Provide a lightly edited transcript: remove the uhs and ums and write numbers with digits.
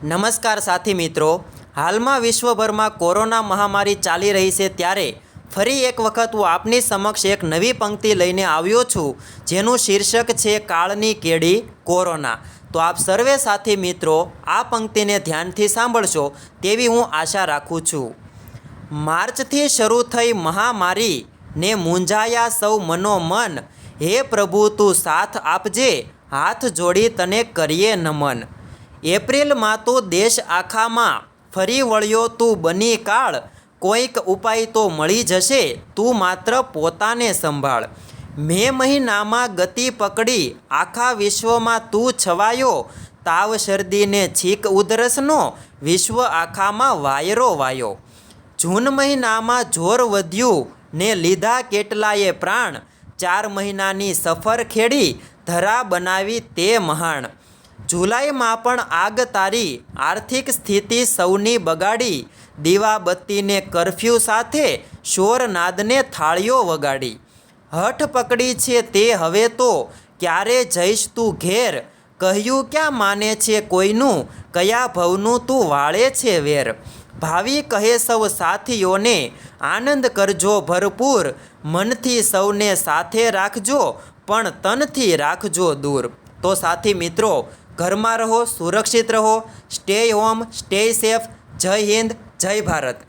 નમસ્કાર સાથી મિત્રો, હાલમાં વિશ્વભરમાં કોરોના મહામારી ચાલી રહી છે ત્યારે ફરી એક વખત હું આપની સમક્ષ એક નવી પંક્તિ લઈને આવ્યો છું, જેનું શીર્ષક છે કાળની કેડી કોરોના। તો આપ સર્વે સાથી મિત્રો આ પંક્તિને ધ્યાનથી સાંભળશો તેવી હું આશા રાખું છું। માર્ચથી શરૂ થઈ મહામારી ને મૂંઝાયા સૌ મનોમન, હે પ્રભુ તું સાથ આપજે, હાથ જોડી તને કરીએ નમન। એપ્રિલમાં તો દેશ આખામાં ફરી વળ્યો તું બની કાળ, કોઈક ઉપાય તો મળી જશે, તું માત્ર પોતાને સંભાળ। મે મહિનામાં ગતિ પકડી આખા વિશ્વમાં તું છવાયો, તાવ શરદીને છીક ઉધરસનો વિશ્વ આખામાં વાયરો વાયો। જૂન મહિનામાં જોર વધ્યું ને લીધા કેટલાયે પ્રાણ, 4 મહિનાની સફર ખેડી ધરા બનાવી તે મહાણ। જુલાઈમાં પણ આગ તારી આર્થિક સ્થિતિ સૌની બગાડી, દીવાબત્તીને કર્ફ્યુ સાથે શોરનાદને થાળીઓ વગાડી। હઠ પકડી છે તે હવે તો ક્યારે જઈશ તું ઘેર, કહ્યું ક્યાં માને છે કોઈનું, કયા ભવનું તું વાળે છે વેર। ભાવિ કહે સૌ સાથીઓને આનંદ કરજો ભરપૂર, મનથી સૌને સાથે રાખજો પણ તનથી રાખજો દૂર। તો સાથી મિત્રો, ઘરમાં રહો, સુરક્ષિત રહો, સ્ટે હોમ, સ્ટે સેફ। જય હિન્દ, જય ભારત।